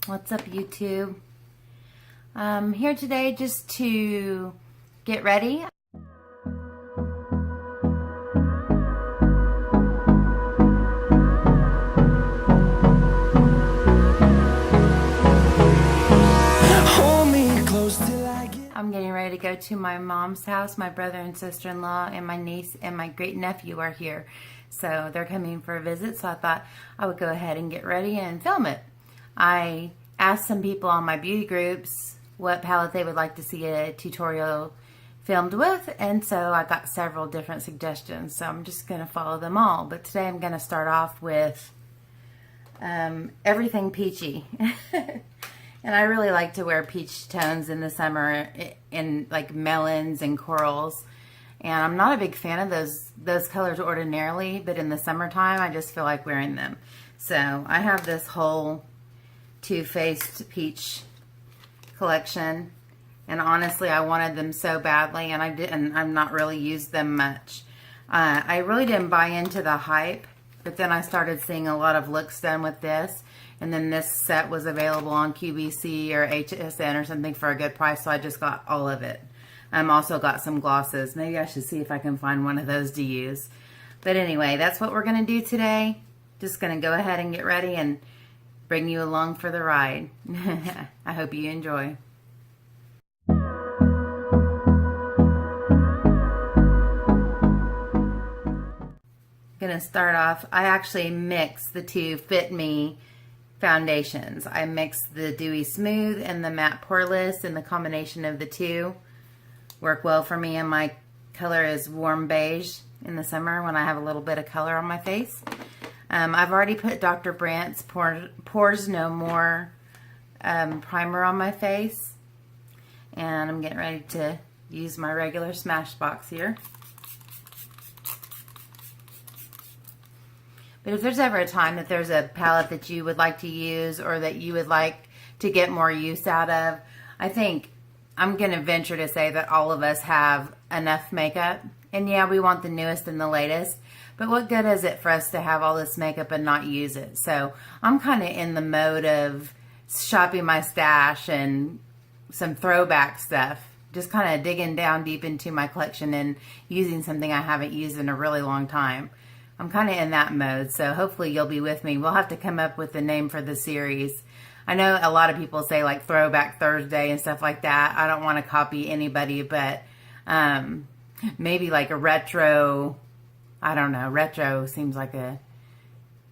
What's up, YouTube? I'm here today just to get ready. I'm getting ready to go to my mom's house. My brother and sister-in-law and my niece and my great nephew are here. So they're coming for a visit, so I thought I would go ahead and get ready and film it. I asked some people on my beauty groups what palette they would like to see a tutorial filmed with, and so I got several different suggestions, so I'm just going to follow them all. But today I'm going to start off with everything peachy. And I really like to wear peach tones in the summer in like melons and corals. And I'm not a big fan of those colors ordinarily, but in the summertime I just feel like wearing them. So I have this whole Too Faced peach collection, and honestly I wanted them so badly, and I've not really used them much. I really didn't buy into the hype, but then I started seeing a lot of looks done with this. And then this set was available on QVC or HSN or something for a good price, so I just got all of it. Also got some glosses. Maybe I should see if I can find one of those to use. But anyway, that's what we're going to do today. Just going to go ahead and get ready and bring you along for the ride. I hope you enjoy. Gonna start off, I actually mixed the two Fit Me foundations. I mixed the Dewy Smooth and the Matte Poreless, and the combination of the two work well for me, and my color is warm beige in the summer when I have a little bit of color on my face. I've already put Dr. Brandt's Pores No More primer on my face, and I'm getting ready to use my regular Smashbox here. But if there's ever a time that there's a palette that you would like to use or that you would like to get more use out of, I think I'm going to venture to say that all of us have enough makeup. And yeah, we want the newest and the latest, but what good is it for us to have all this makeup and not use it? So I'm kind of in the mode of shopping my stash and some throwback stuff, just kind of digging down deep into my collection and using something I haven't used in a really long time. I'm kind of in that mode, so hopefully you'll be with me. We'll have to come up with a name for the series. I know a lot of people say like Throwback Thursday and stuff like that. I don't want to copy anybody, but maybe like a retro, I don't know, retro seems like a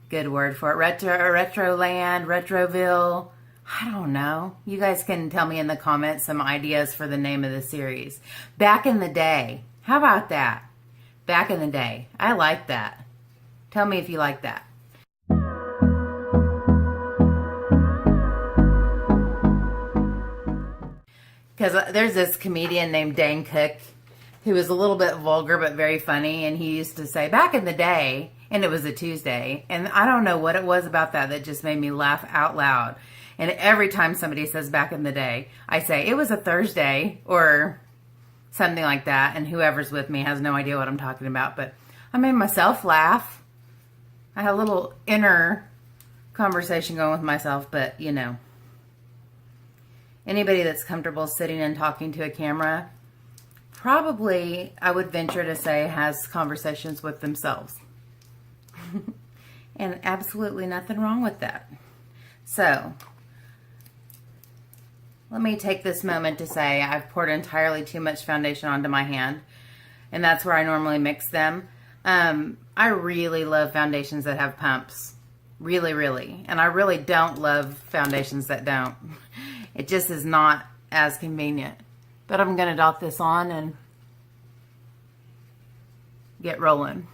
good word for it. Retroland, Retroville, I don't know. You guys can tell me in the comments some ideas for the name of the series. Back in the day, how about that? Back in the day, I like that. Tell me if you like that. Because there's this comedian named Dane Cook who was a little bit vulgar but very funny, and he used to say, back in the day, and it was a Tuesday, and I don't know what it was about that just made me laugh out loud. And every time somebody says back in the day, I say, it was a Thursday, or something like that, and whoever's with me has no idea what I'm talking about, but I made myself laugh. I had a little inner conversation going with myself, but you know, anybody that's comfortable sitting and talking to a camera, probably, I would venture to say, has conversations with themselves. And absolutely nothing wrong with that. So, let me take this moment to say I've poured entirely too much foundation onto my hand, and that's where I normally mix them. I really love foundations that have pumps. Really, really. And I really don't love foundations that don't. It just is not as convenient. But I'm going to dot this on and get rolling.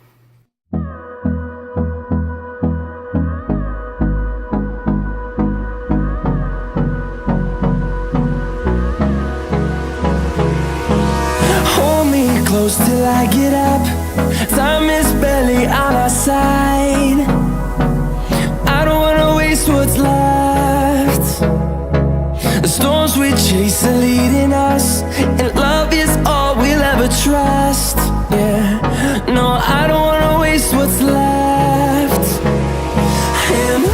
Hold me close till I get up. Time is barely on our side. I don't wanna waste what's left. The storms we chase are leading us, and love is all we'll ever trust. Yeah, no, I don't wanna waste what's left. And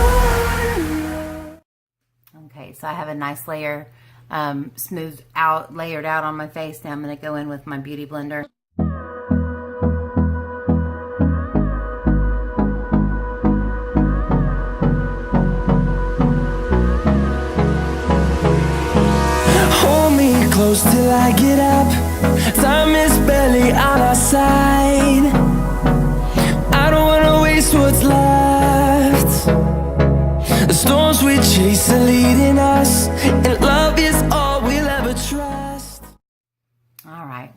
face. So I have a nice layer smoothed out, layered out on my face. Now I'm going to go in with my Beauty Blender. Hold me close till I get up. Time is barely on our side. I don't wanna waste what's left. The storms we chase are leading us, and love is all we'll ever trust. All right.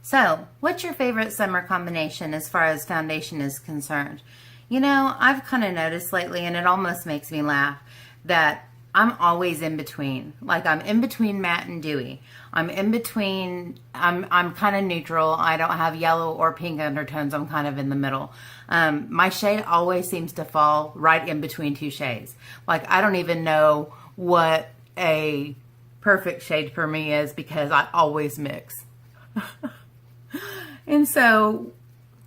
So, what's your favorite summer combination as far as foundation is concerned? You know, I've kind of noticed lately, and it almost makes me laugh, that I'm always in between. Like, I'm in between matte and dewy. I'm in between, I'm kind of neutral. I don't have yellow or pink undertones. I'm kind of in the middle. My shade always seems to fall right in between two shades. Like, I don't even know what a perfect shade for me is because I always mix. And so,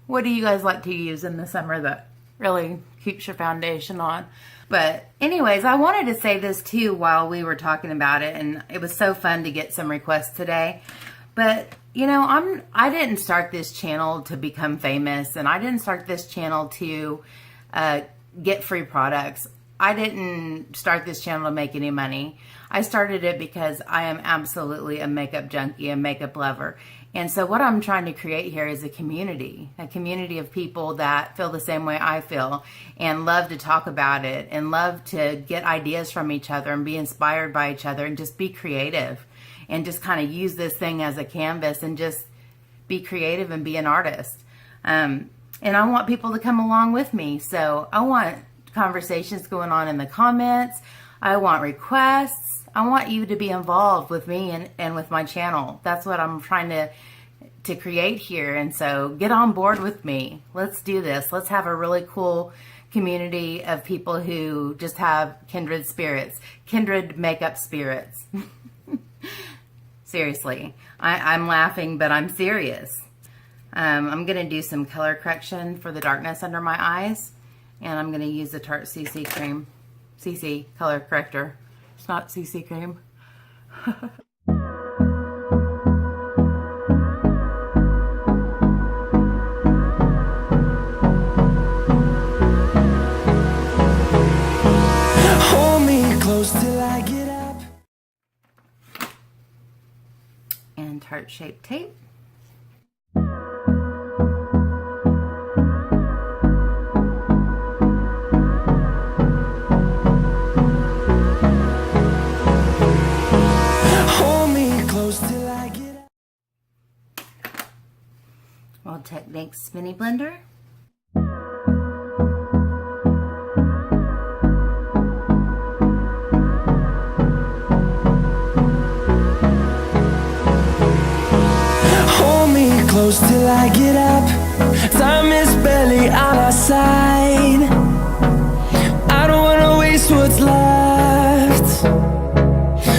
what do you guys like to use in the summer that really keeps your foundation on? But anyways, I wanted to say this too while we were talking about it, and it was so fun to get some requests today. But you know, I didn't start this channel to become famous, and I didn't start this channel to get free products. I didn't start this channel to make any money. I started it because I am absolutely a makeup junkie, a makeup lover. And so what I'm trying to create here is a community of people that feel the same way I feel and love to talk about it and love to get ideas from each other and be inspired by each other and just be creative and just kind of use this thing as a canvas and just be creative and be an artist. And I want people to come along with me. So I want conversations going on in the comments. I want requests. I want you to be involved with me and with my channel. That's what I'm trying to create here. And so get on board with me. Let's do this. Let's have a really cool community of people who just have kindred spirits, kindred makeup spirits. Seriously, I'm laughing, but I'm serious. I'm going to do some color correction for the darkness under my eyes. And I'm going to use the Tarte CC cream, CC color corrector. It's not CC cream. Hold me close till I get up. And Tarte Shape Tape. World Techniques Mini Blender. Hold me close till I get up. Time is barely on our side. I don't wanna waste what's left.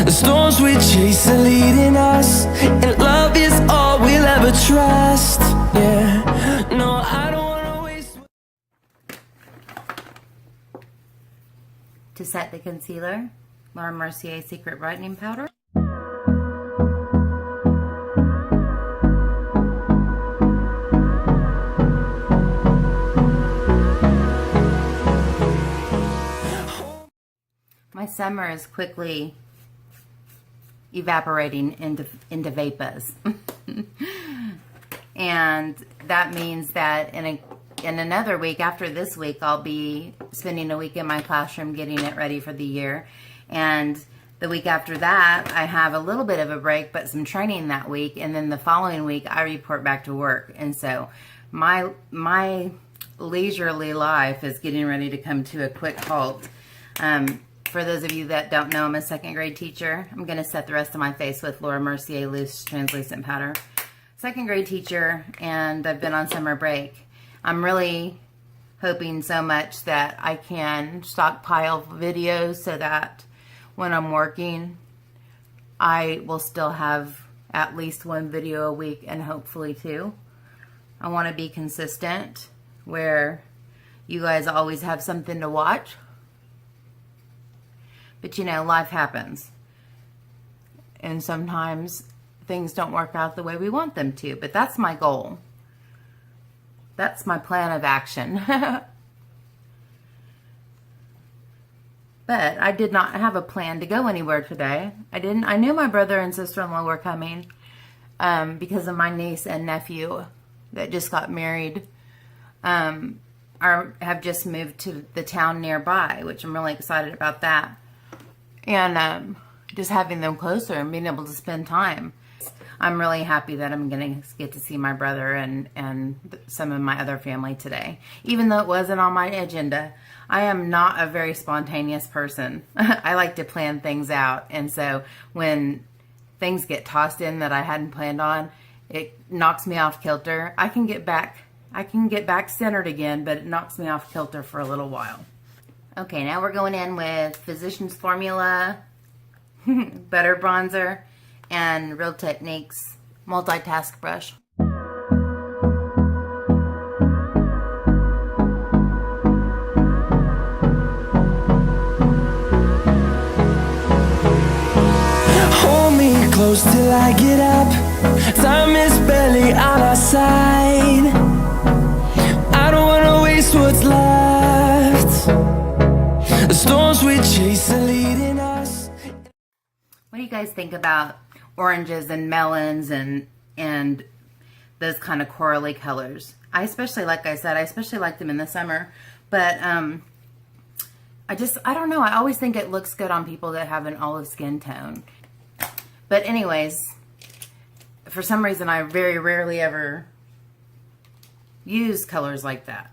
The storms we chase are leading us, and love is all we'll ever trust. Yeah, no, I don't wanna waste. To set the concealer, Mercier Secret Brightening Powder. My summer is quickly evaporating into vapors. And that means that in another week, after this week, I'll be spending a week in my classroom getting it ready for the year. And the week after that, I have a little bit of a break, but some training that week. And then the following week, I report back to work. And so my leisurely life is getting ready to come to a quick halt. For those of you that don't know, I'm a second grade teacher. I'm going to set the rest of my face with Laura Mercier Loose Translucent Powder. Second grade teacher, and I've been on summer break. I'm really hoping so much that I can stockpile videos so that when I'm working, I will still have at least one video a week and hopefully two. I want to be consistent where you guys always have something to watch. But you know, life happens. And sometimes things don't work out the way we want them to. But that's my goal. That's my plan of action. But I did not have a plan to go anywhere today. I knew my brother and sister-in-law were coming because of my niece and nephew that just got married. Have just moved to the town nearby, which I'm really excited about that. And just having them closer and being able to spend time. I'm really happy that I'm going to get to see my brother and some of my other family today. Even though it wasn't on my agenda, I am not a very spontaneous person. I like to plan things out. And so when things get tossed in that I hadn't planned on, it knocks me off kilter. I can get back centered again, but it knocks me off kilter for a little while. Okay, now we're going in with Physicians Formula Butter Bronzer and Real Techniques Multitask Brush. Hold me close till I get up. Time is barely on our side. I don't wanna waste what's left. The storms we chase are leading us. What do you guys think about oranges and melons and those kind of corally colors? I especially, like I said, I especially like them in the summer. But I don't know. I always think it looks good on people that have an olive skin tone. But anyways, for some reason, I very rarely ever use colors like that.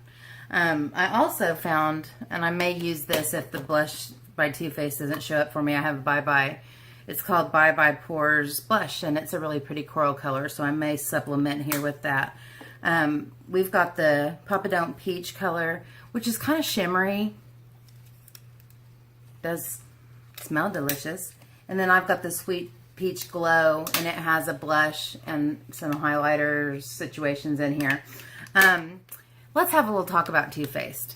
I also found, and I may use this if the blush by Too Faced doesn't show up for me, I have Bye Bye. It's called Bye Bye Pores Blush, and it's a really pretty coral color, so I may supplement here with that. We've got the Papa Don't Peach color, which is kind of shimmery. Does smell delicious. And then I've got the Sweet Peach Glow, and it has a blush and some highlighter situations in here. Let's have a little talk about Too Faced.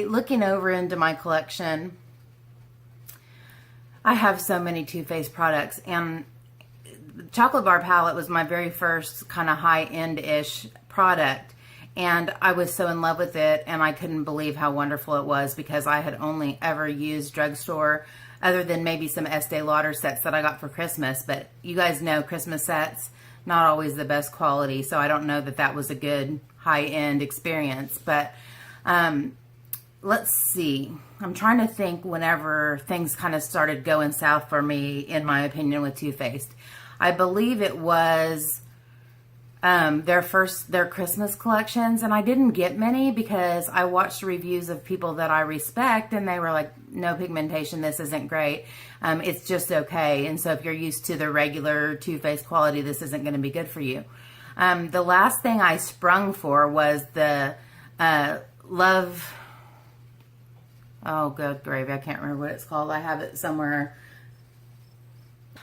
Looking over into my collection, I have so many Too Faced products, and the Chocolate Bar palette was my very first kind of high-end-ish product, and I was so in love with it, and I couldn't believe how wonderful it was because I had only ever used drugstore, other than maybe some Estee Lauder sets that I got for Christmas. But you guys know Christmas sets, not always the best quality, so I don't know that that was a good high-end experience. But let's see. I'm trying to think whenever things kind of started going south for me, in my opinion, with Too Faced. I believe it was their Christmas collections, and I didn't get many because I watched reviews of people that I respect, and they were like, no pigmentation, this isn't great. It's just okay. And so if you're used to the regular Too Faced quality, this isn't going to be good for you. The last thing I sprung for was the Love... Oh, good gravy. I can't remember what it's called. I have it somewhere.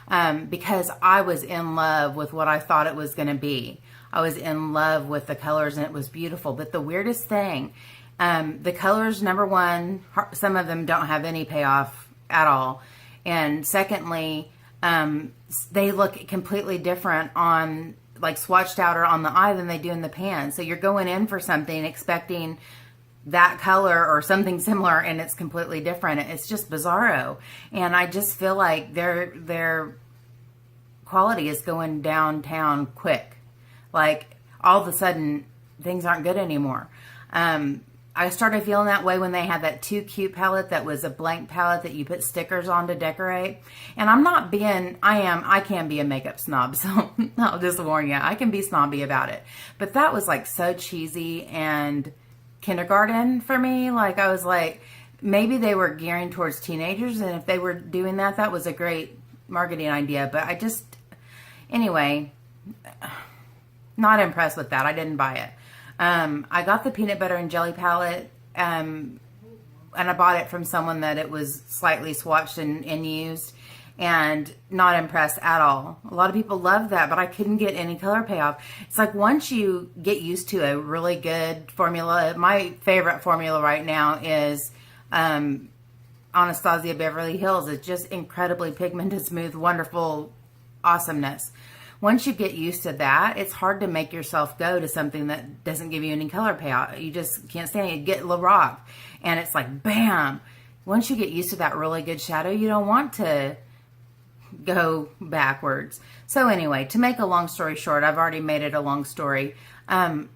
Because I was in love with what I thought it was going to be. I was in love with the colors, and it was beautiful. But the weirdest thing, the colors, number one, some of them don't have any payoff at all. And secondly, they look completely different on, like, swatched out or on the eye than they do in the pan. So you're going in for something expecting that color or something similar, and it's completely different. It's just bizarro. And I just feel like their quality is going downtown quick. Like, all of a sudden, things aren't good anymore. I started feeling that way when they had that Too Cute palette that was a blank palette that you put stickers on to decorate. And I can be a makeup snob, so I'll just warn you, I can be snobby about it. But that was like so cheesy and kindergarten for me. Like, I was like, maybe they were gearing towards teenagers, and if they were doing that, that was a great marketing idea. But anyway, not impressed with that. I didn't buy it. I got the peanut butter and jelly palette, and I bought it from someone that it was slightly swatched and used. and not impressed at all. A lot of people love that, but I couldn't get any color payoff. It's like once you get used to a really good formula, my favorite formula right now is Anastasia Beverly Hills. It's just incredibly pigmented, smooth, wonderful awesomeness. Once you get used to that, it's hard to make yourself go to something that doesn't give you any color payoff. You just can't stand it. You get La Rock, and it's like, bam. Once you get used to that really good shadow, you don't want to go backwards. So anyway, to make a long story short, I've already made it a long story. I'm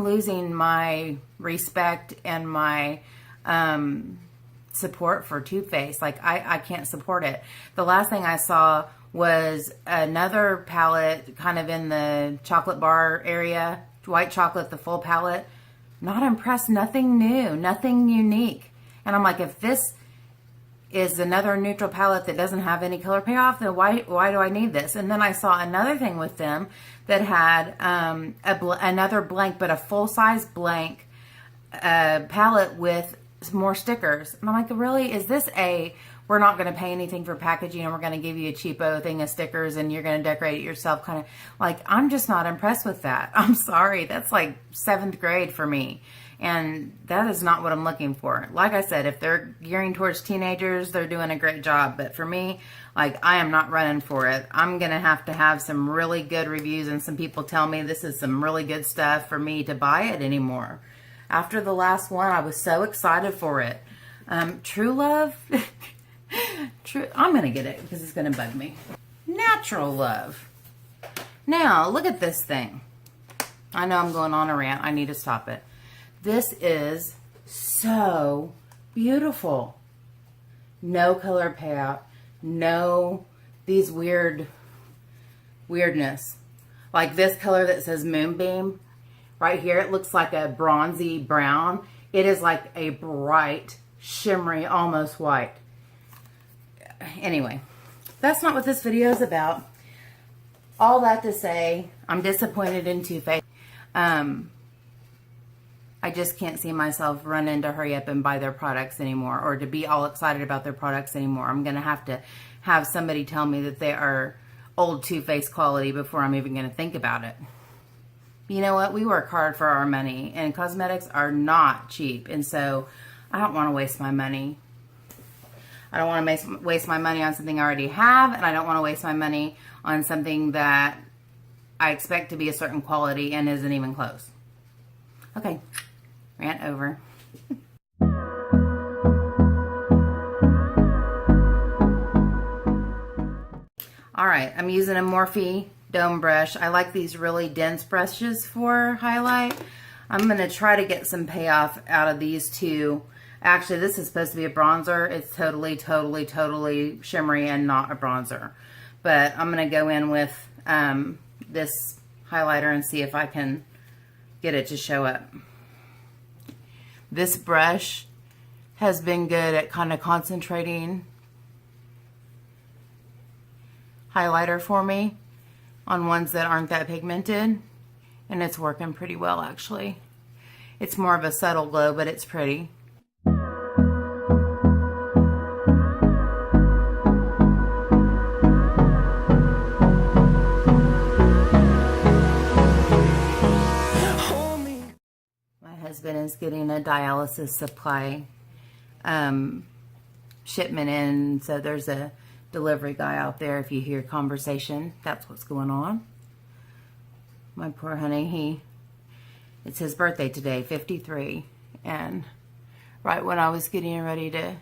losing my respect and my support for Too Faced. Like, I can't support it. The last thing I saw was another palette kind of in the chocolate bar area, white chocolate, the full palette. Not impressed, nothing new, nothing unique. And I'm like, if this is another neutral palette that doesn't have any color payoff, then why do I need this? And then I saw another thing with them that had another blank, but a full-size blank palette with more stickers. And I'm like, really? Is this we're not going to pay anything for packaging and we're going to give you a cheapo thing of stickers and you're going to decorate it yourself kind of? Like, I'm just not impressed with that. I'm sorry. That's like 7th grade for me. And that is not what I'm looking for. Like I said, if they're gearing towards teenagers, they're doing a great job. But for me, like, I am not running for it. I'm going to have some really good reviews and some people tell me this is some really good stuff for me to buy it anymore. After the last one, I was so excited for it. True Love. I'm going to get it because it's going to bug me. Natural Love. Now, look at this thing. I know I'm going on a rant. I need to stop it. This is so beautiful. No color payout. No these weirdness. Like this color that says Moonbeam. Right here, it looks like a bronzy brown. It is like a bright, shimmery, almost white. Anyway, that's not what this video is about. All that to say, I'm disappointed in Too Faced. I just can't see myself running to hurry up and buy their products anymore, or to be all excited about their products anymore. I'm going to have somebody tell me that they are old Too Faced quality before I'm even going to think about it. You know what? We work hard for our money, and cosmetics are not cheap, and so I don't want to waste my money. I don't want to waste my money on something I already have, and I don't want to waste my money on something that I expect to be a certain quality and isn't even close. Okay, rant over. All right, I'm using a Morphe Dome brush. I like these really dense brushes for highlight. I'm going to try to get some payoff out of these two. Actually, this is supposed to be a bronzer. It's totally shimmery and not a bronzer. But I'm going to go in with this highlighter and see if I can get it to show up. This brush has been good at kind of concentrating highlighter for me on ones that aren't that pigmented. And it's working pretty well, actually. It's more of a subtle glow, but it's pretty. Husband is getting a dialysis supply shipment in, so there's a delivery guy out there. If you hear conversation, that's what's going on. My poor honey, it's his birthday today, 53, and right when I was getting ready to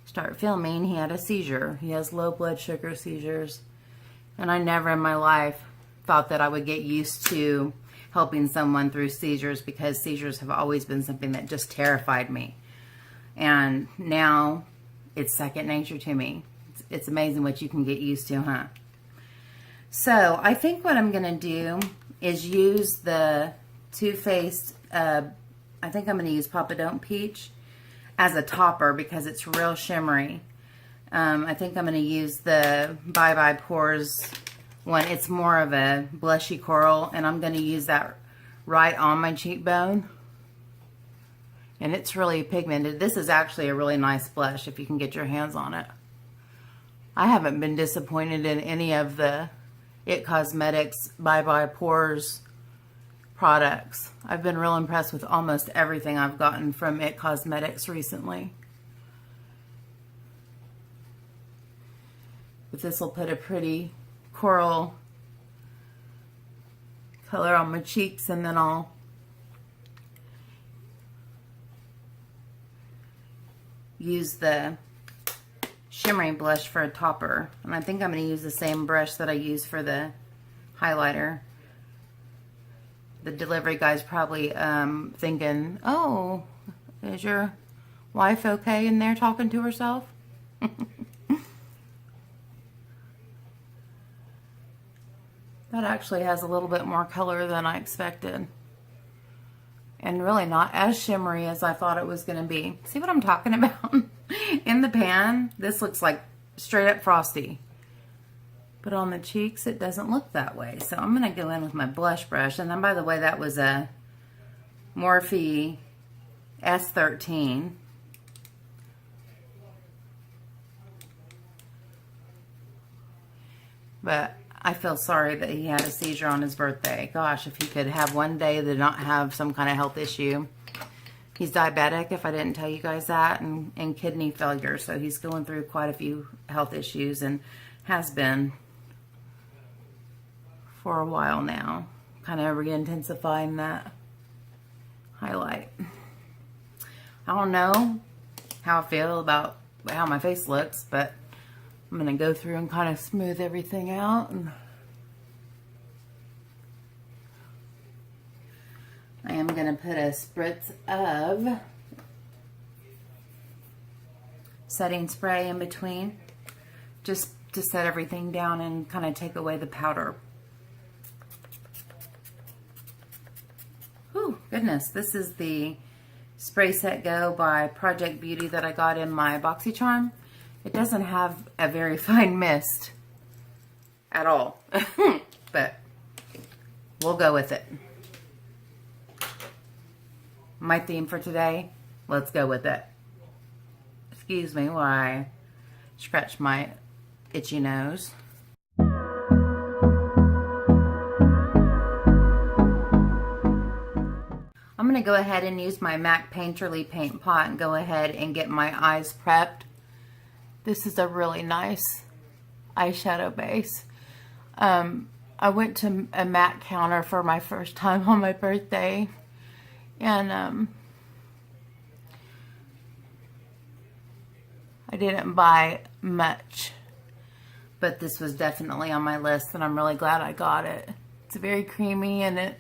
start filming, he had a seizure. He has low blood sugar seizures, and I never in my life thought that I would get used to helping someone through seizures, because seizures have always been something that just terrified me. And now it's second nature to me. It's amazing what you can get used to, huh? So I think what I'm going to do is use the Too Faced, I think I'm going to use Papa Don't Peach as a topper because it's real shimmery. I think I'm going to use the Bye Bye Pores one. It's more of a blushy coral, and I'm going to use that right on my cheekbone. And it's really pigmented. This is actually a really nice blush if you can get your hands on it. I haven't been disappointed in any of the It Cosmetics Bye Bye Pores products. I've been real impressed with almost everything I've gotten from It Cosmetics recently. But this will put a pretty coral color on my cheeks, and then I'll use the shimmering blush for a topper. And I think I'm going to use the same brush that I use for the highlighter. The delivery guy's probably thinking, oh, is your wife okay in there talking to herself? That actually has a little bit more color than I expected. And really not as shimmery as I thought it was going to be. See what I'm talking about? In the pan, this looks like straight up frosty. But on the cheeks, it doesn't look that way. So I'm going to go in with my blush brush. And then, by the way, that was a Morphe S13. But I feel sorry that he had a seizure on his birthday. Gosh, if he could have one day to not have some kind of health issue. He's diabetic, if I didn't tell you guys that, and kidney failure. So he's going through quite a few health issues and has been for a while now. Kind of re-intensifying that highlight. I don't know how I feel about how my face looks, but I'm going to go through and kind of smooth everything out. And I am going to put a spritz of setting spray in between, just to set everything down and kind of take away the powder. Whew, goodness, this is the Spray Set Go by Project Beauty that I got in my BoxyCharm. It doesn't have a very fine mist at all, but we'll go with it. My theme for today, let's go with it. Excuse me while I scratch my itchy nose. I'm going to go ahead and use my MAC Painterly paint pot and go ahead and get my eyes prepped. This is a really nice eyeshadow base. I went to a MAC counter for my first time on my birthday, and I didn't buy much, but this was definitely on my list, and I'm really glad I got it. It's very creamy, and it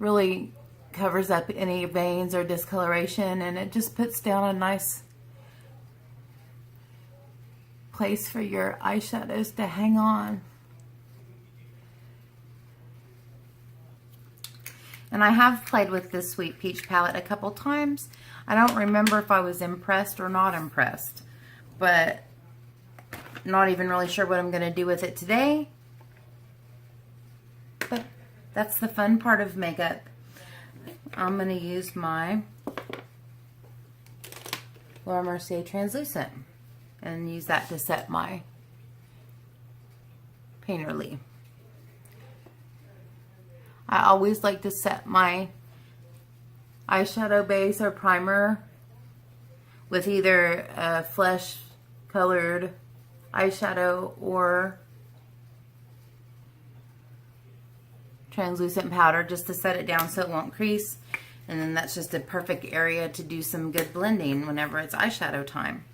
really covers up any veins or discoloration, and it just puts down a nice place for your eyeshadows to hang on. And I have played with this Sweet Peach palette a couple times. I don't remember if I was impressed or not impressed, but not even really sure what I'm going to do with it today. But that's the fun part of makeup. I'm going to use my Laura Mercier translucent and use that to set my Painterly. I always like to set my eyeshadow base or primer with either a flesh colored eyeshadow or translucent powder, just to set it down so it won't crease. And then that's just a perfect area to do some good blending whenever it's eyeshadow time.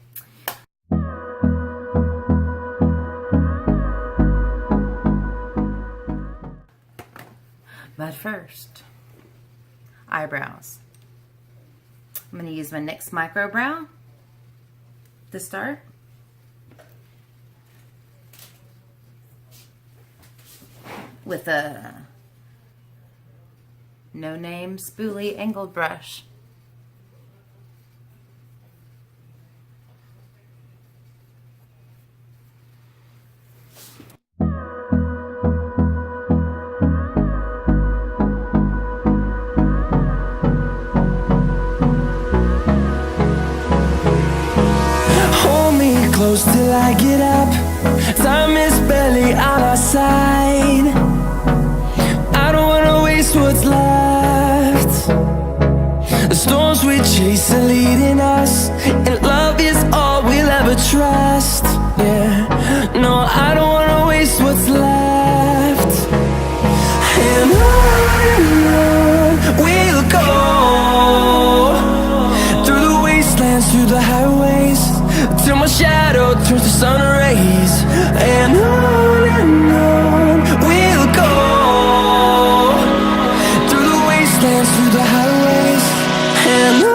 But first, eyebrows. I'm going to use my NYX Micro Brow to start. With a no-name spoolie angled brush. close till I get up. Time is barely on our side. I don't wanna waste what's left. The storms we chase are leading us, and love is all we'll ever trust. Yeah, no, I don't wanna waste what's left. And on we'll go, through the wastelands, through the highways, till my shadow turns to sun rays. And on we'll go, through the wastelands, through the highways, and on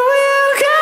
we'll go.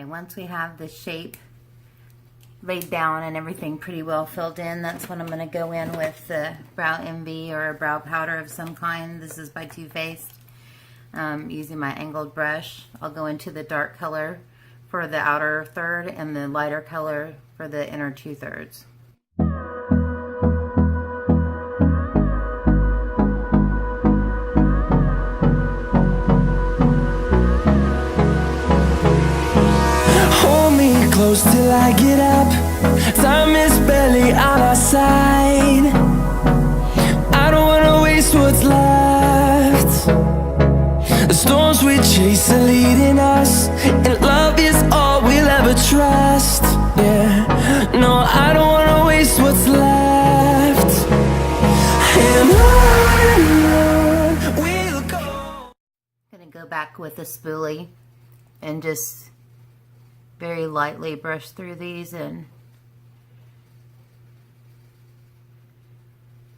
Once we have the shape laid down and everything pretty well filled in, that's when I'm going to go in with the Brow Envy or a brow powder of some kind. This is by Too Faced. Using my angled brush, I'll go into the dark color for the outer third and the lighter color for the inner 2/3. Close till I get up. Time is barely on our side. I don't wanna waste what's left. The storms we chase are leading us, and love is all we'll ever trust. Yeah, no, I don't wanna waste what's left. And on we'll go. I'm gonna go back with a spoolie and just very lightly brush through these and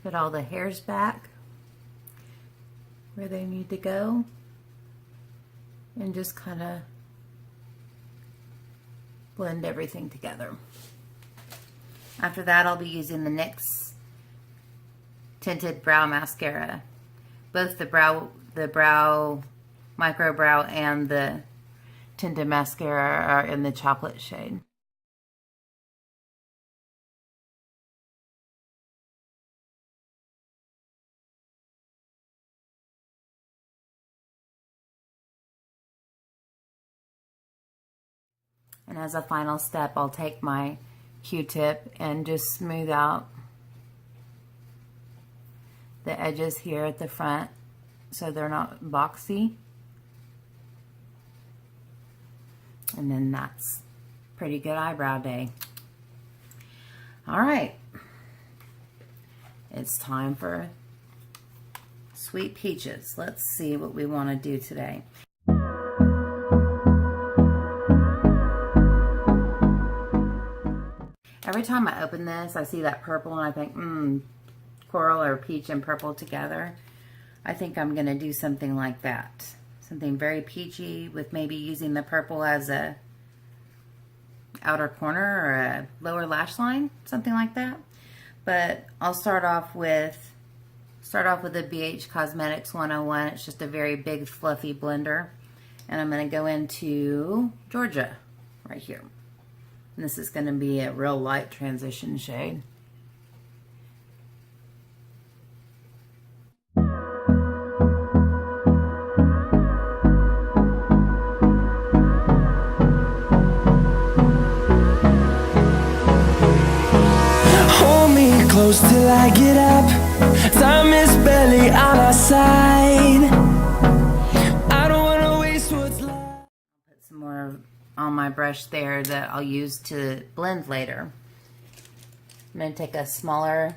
put all the hairs back where they need to go, and just kind of blend everything together. After that, I'll be using the NYX Tinted Brow Mascara. Both the brow micro brow and the tinted mascara are in the chocolate shade. And as a final step, I'll take my Q-tip and just smooth out the edges here at the front so they're not boxy. And then that's pretty good eyebrow day. All right. It's time for Sweet Peaches. Let's see what we want to do today. Every time I open this, I see that purple and I think, coral or peach and purple together. I think I'm going to do something like that. Something very peachy with maybe using the purple as a outer corner or a lower lash line, something like that. But I'll start off with the BH Cosmetics 101. It's just a very big fluffy blender. And I'm going to go into Georgia right here. And this is going to be a real light transition shade. Close till I get up. Time is barely on our side. I don't wanna waste what's left. Put some more on my brush there that I'll use to blend later. I'm going to take a smaller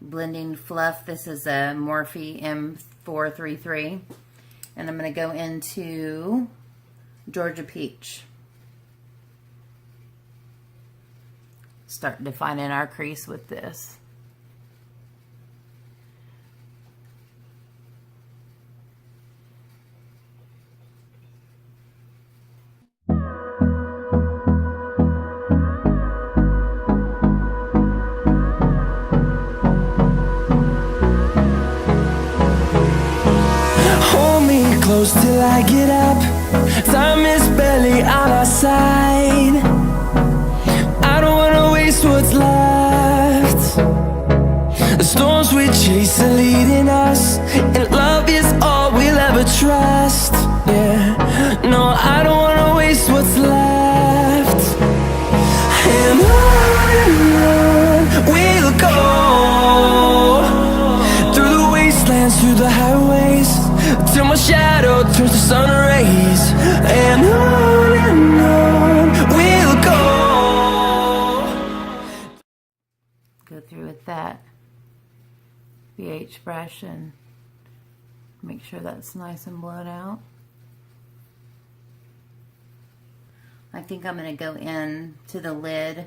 blending fluff. This is a Morphe M433. And I'm going to go into Georgia Peach. Start defining our crease with this. Close till I get up. Time is barely on our side. I don't wanna waste what's left. The storms we chase are leading us, and love is all we'll ever trust. Yeah, no, I don't wanna waste what's left. And on we'll go, through the wastelands, through the highways, till my shadow turns to sun rays. And on we'll go through with that BH brush and make sure that's nice and blown out. I think I'm going to go in to the lid,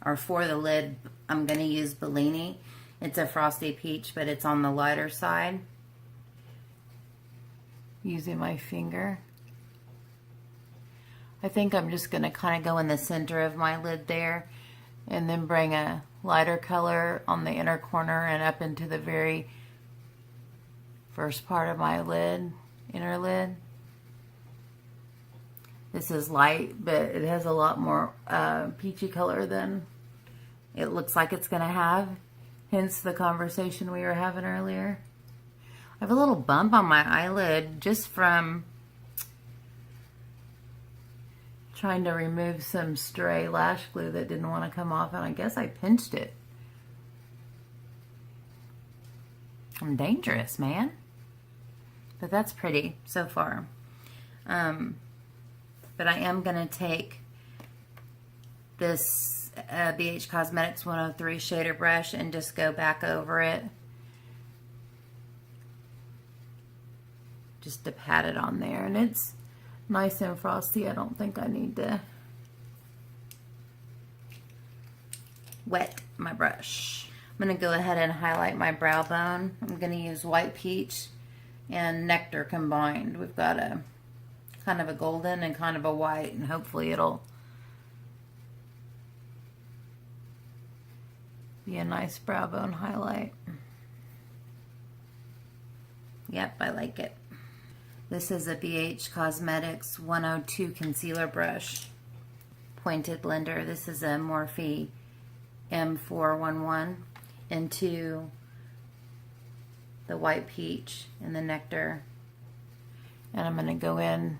or for the lid I'm going to use Bellini. It's a frosty peach, but it's on the lighter side. Using my finger. I think I'm just going to kind of go in the center of my lid there and then bring a lighter color on the inner corner and up into the very first part of my lid, inner lid. This is light, but it has a lot more peachy color than it looks like it's going to have, hence the conversation we were having earlier. I have a little bump on my eyelid just from trying to remove some stray lash glue that didn't want to come off, and I guess I pinched it. I'm dangerous, man. But that's pretty so far. But I am going to take this BH Cosmetics 103 shader brush and just go back over it. Just to pat it on there, and it's nice and frosty. I don't think I need to wet my brush. I'm going to go ahead and highlight my brow bone. I'm going to use White Peach and Nectar combined. We've got a kind of a golden and kind of a white, and hopefully it'll be a nice brow bone highlight. Yep, I like it. This is a BH Cosmetics 102 concealer brush, pointed blender. This is a Morphe M411 into the White Peach and the Nectar. And I'm going to go in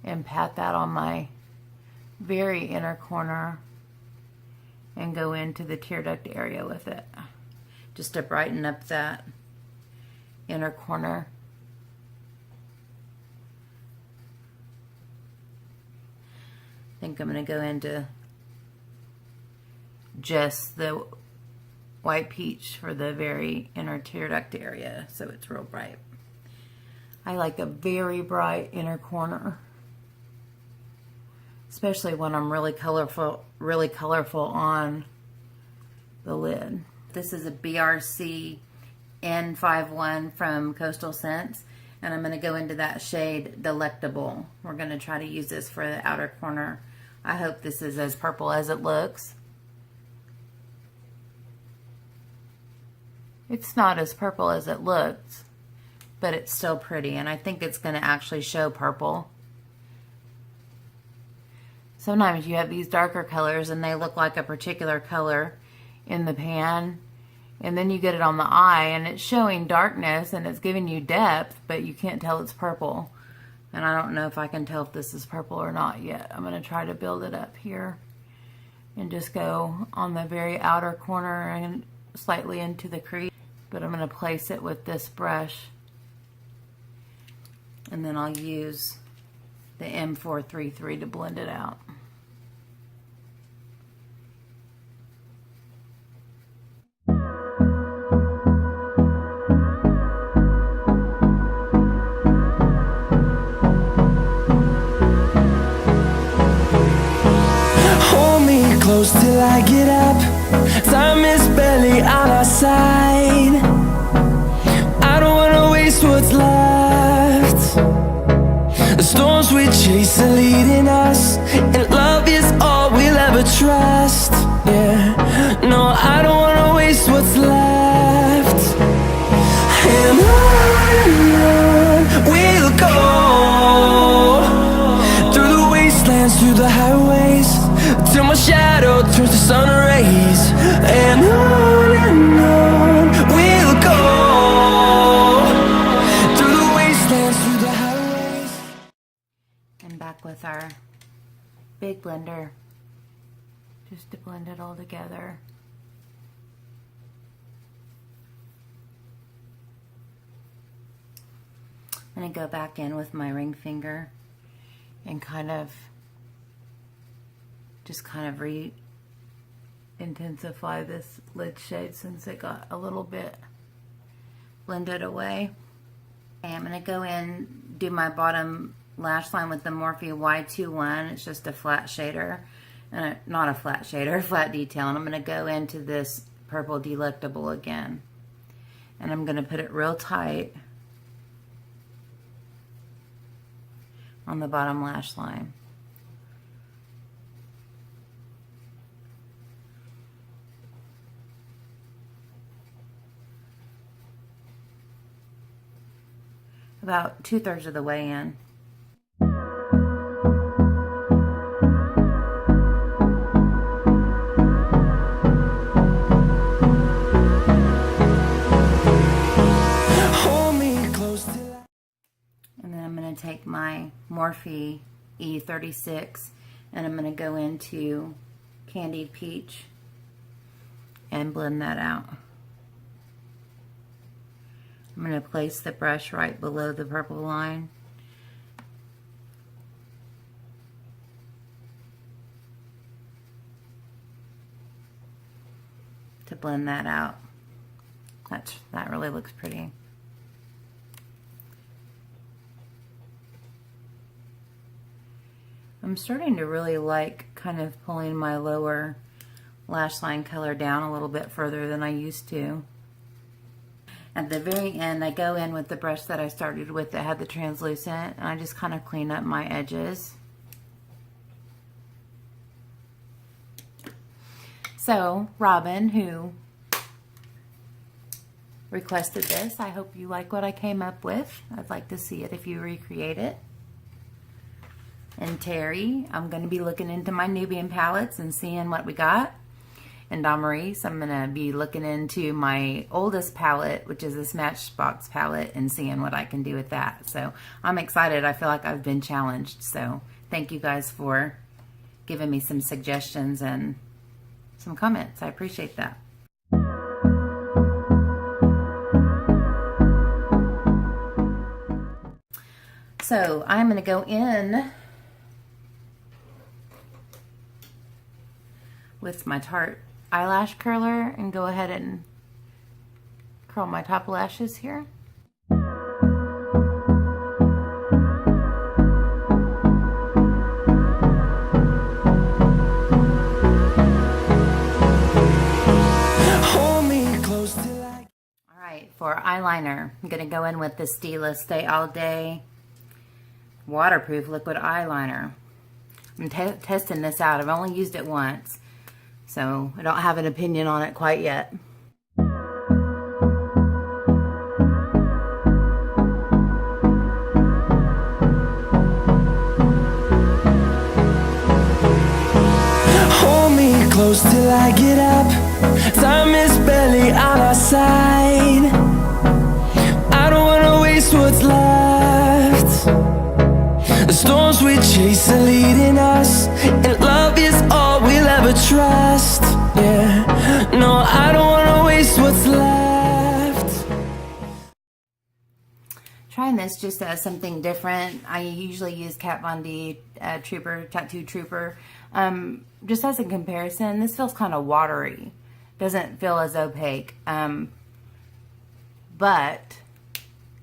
and pat that on my very inner corner and go into the tear duct area with it, just to brighten up that inner corner. I think I'm going to go into just the White Peach for the very inner tear duct area, so it's real bright. I like a very bright inner corner, especially when I'm really colorful on the lid. This is a BRC N51 from Coastal Scents, and I'm going to go into that shade Delectable. We're going to try to use this for the outer corner. I hope this is as purple as it looks. It's not as purple as it looks, but it's still pretty, and I think it's going to actually show purple. Sometimes you have these darker colors and they look like a particular color in the pan, and then you get it on the eye and it's showing darkness and it's giving you depth, but you can't tell it's purple. And I don't know if I can tell if this is purple or not yet. I'm going to try to build it up here and just go on the very outer corner and slightly into the crease. But I'm going to place it with this brush, and then I'll use the M433 to blend it out. close till I get up. Time is barely on our side. I don't wanna waste what's left. The storms we chase are leading us, and love is all we'll ever trust. Yeah, no, I don't wanna waste what's left. And on we'll go, through the wastelands, through the highways, till my shadow turns to sun rays. And on we'll go, through the wastelands, through the highways. And back with our big blender, just to blend it all together. I'm going to go back in with my ring finger and kind of re-intensify this lid shade since it got a little bit blended away. Okay, I'm going to go in, do my bottom lash line with the Morphe Y21. It's just a flat shader, not a flat shader, a flat detail. And I'm going to go into this purple Delectable again. And I'm going to put it real tight on the bottom lash line. About 2/3 of the way in. Take my Morphe E36 and I'm going to go into Candied Peach and blend that out. I'm going to place the brush right below the purple line. To blend that out. That really looks pretty. I'm starting to really like kind of pulling my lower lash line color down a little bit further than I used to. At the very end, I go in with the brush that I started with that had the translucent, and I just kind of clean up my edges. So, Robin, who requested this, I hope you like what I came up with. I'd like to see it if you recreate it. And Terry, I'm going to be looking into my Nubian palettes and seeing what we got. And Damaris, I'm going to be looking into my oldest palette, which is a Smashbox palette, and seeing what I can do with that. So I'm excited. I feel like I've been challenged. So thank you guys for giving me some suggestions and some comments. I appreciate that. So I'm going to go in with my Tarte eyelash curler and go ahead and curl my top lashes here. Hold me close till I... Alright, for eyeliner, I'm going to go in with the Stila Stay All Day Waterproof Liquid Eyeliner. I'm testing this out. I've only used it once, so I don't have an opinion on it quite yet. Hold me close till I get up. Time is barely on our side. I don't wanna waste what's left. The storms we chase are leading us, and love is all we'll ever trust. Yeah, no, I don't wanna waste what's left. Trying this just as something different. I usually use Kat Von D Tattoo Trooper. Just as a comparison, this feels kind of watery. Doesn't feel as opaque, but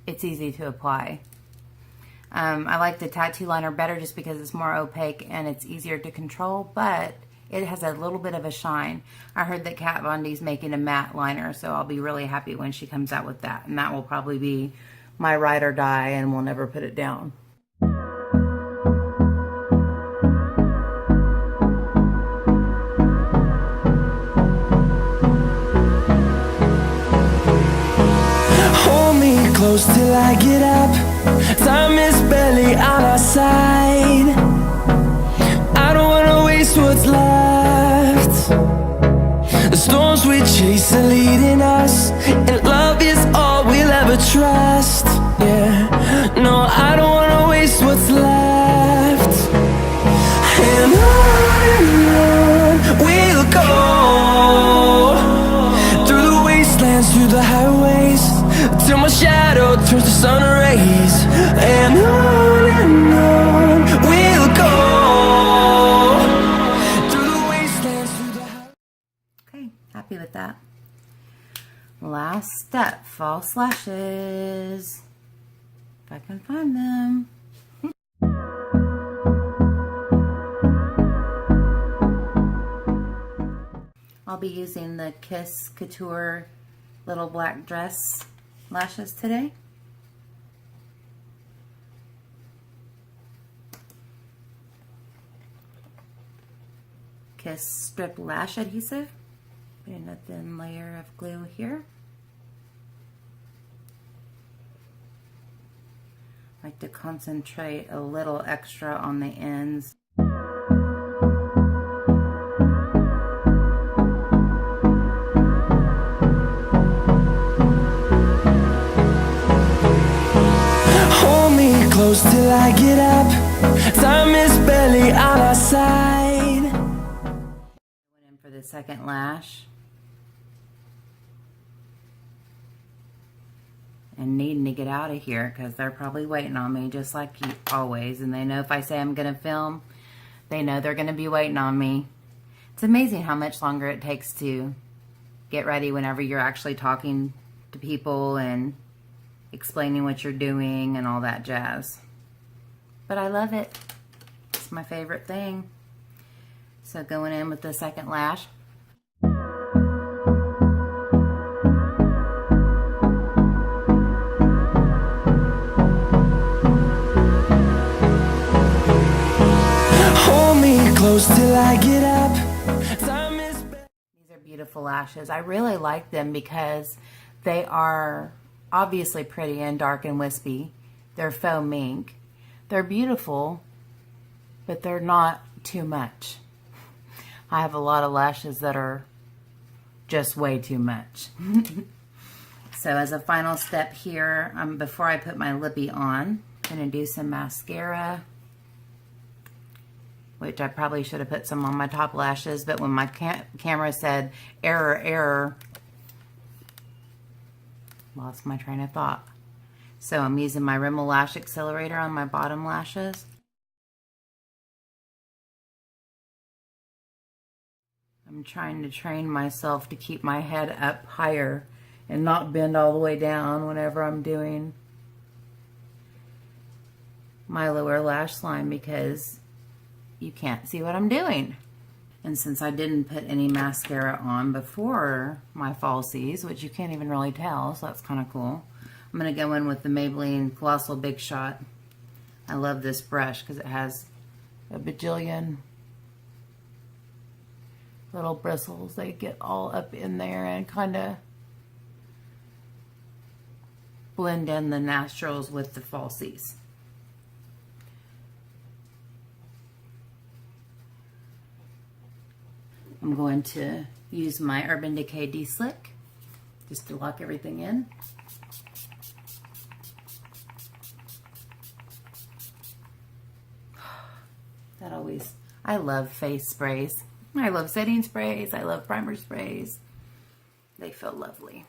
it's easy to apply. I like the tattoo liner better just because it's more opaque and it's easier to control, but it has a little bit of a shine. I heard that Kat Von D's making a matte liner, so I'll be really happy when she comes out with that. And that will probably be my ride or die, and we'll never put it down. Hold me close till I get up. Time is barely on our side. I don't wanna waste what's left. The storms we chase are leading us, and love is all we'll ever trust. Yeah, no, I don't wanna waste what's left. And on we'll go, through the wastelands, through the highways, till my shadow turns to sun rays. And on we'll go, through the wastelands, through the highways. Okay, happy with that. Last step, false lashes. If I can find them. I'll be using the Kiss Couture little black dress lashes today. Kiss strip lash adhesive. Putting a thin layer of glue here. I like to concentrate a little extra on the ends. Hold me close till I get up. Time is barely on our side. Went in for the second lash. And needing to get out of here because they're probably waiting on me just like you always. And they know if I say I'm going to film, they know they're going to be waiting on me. It's amazing how much longer it takes to get ready whenever you're actually talking to people and explaining what you're doing and all that jazz. But I love it. It's my favorite thing. So going in with the second lash. Close till I get up. Time is These are beautiful lashes. I really like them because they are obviously pretty and dark and wispy. They're faux mink. They're beautiful, but they're not too much. I have a lot of lashes that are just way too much. So as a final step here, before I put my lippy on, I'm going to do some mascara, which I probably should have put some on my top lashes, but when my camera said error, error, lost my train of thought. So I'm using my Rimmel Lash Accelerator on my bottom lashes. I'm trying to train myself to keep my head up higher and not bend all the way down whenever I'm doing my lower lash line because you can't see what I'm doing. And since I didn't put any mascara on before my falsies, which you can't even really tell, so that's kind of cool, I'm going to go in with the Maybelline Colossal Big Shot. I love this brush because it has a bajillion little bristles. They get all up in there and kind of blend in the naturals with the falsies. I'm going to use my Urban Decay De-Slick just to lock everything in. That always, I love face sprays. I love setting sprays. I love primer sprays. They feel lovely.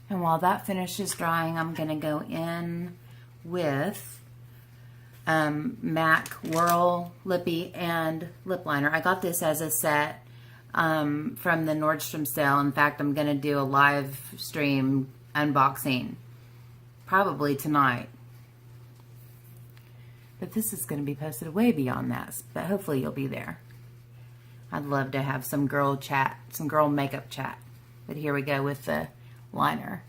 And while that finishes drying, I'm going to go in with MAC Whirl Lippy and Lip Liner. I got this as a set from the Nordstrom sale. In fact, I'm going to do a live stream unboxing probably tonight. But this is going to be posted way beyond that, but hopefully you'll be there. I'd love to have some girl chat, some girl makeup chat. But here we go with the liner.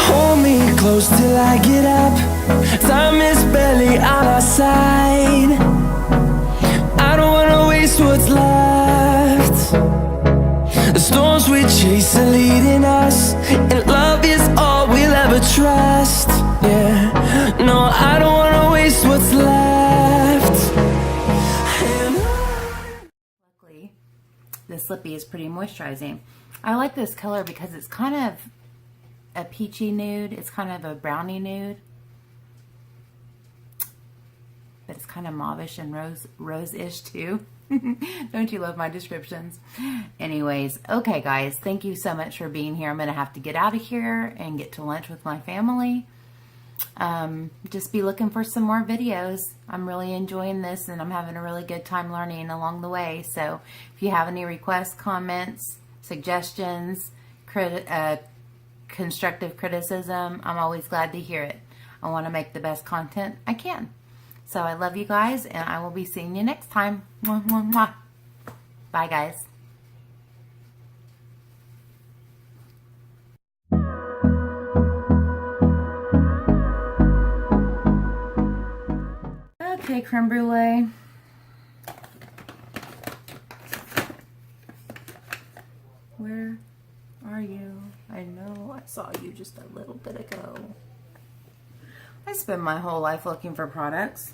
Hold me close till I get up. Time is barely on our side. I don't wanna waste what's left. The storms we chase are leading us, and love is all we'll ever trust. Yeah, no, I don't wanna waste what's left. Luckily, this lippy is pretty moisturizing. I like this color because it's kind of a peachy nude. It's kind of a brownie nude, but it's kind of mauvish and rose-ish too. Don't you love my descriptions? Anyways, okay guys, thank you so much for being here. I'm gonna have to get out of here and get to lunch with my family. Just be looking for some more videos. I'm really enjoying this, and I'm having a really good time learning along the way. So if you have any requests, comments, suggestions, constructive criticism, I'm always glad to hear it. I want to make the best content I can. So I love you guys, and I will be seeing you next time. Mwah, mwah, mwah. Bye, guys. Okay, creme brulee. Where are you? I know I saw you just a little bit ago. I spend my whole life looking for products.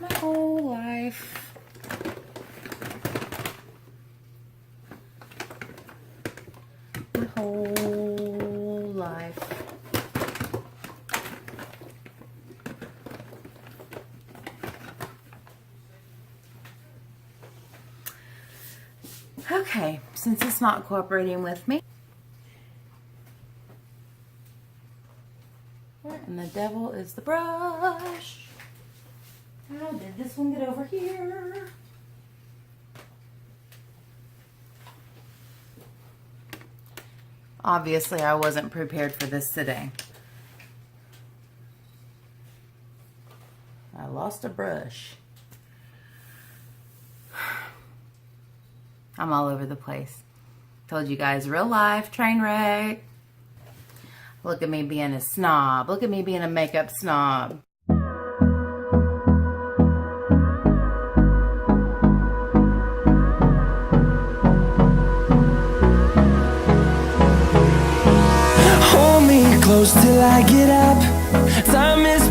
My whole life. My whole life. Okay, since it's not cooperating with me, and the devil is the brush. How did this one get over here? Obviously, I wasn't prepared for this today. I lost a brush. I'm all over the place. Told you guys, real life train wreck. Look at me being a snob. Look at me being a makeup snob. Hold me close till I get up. Time is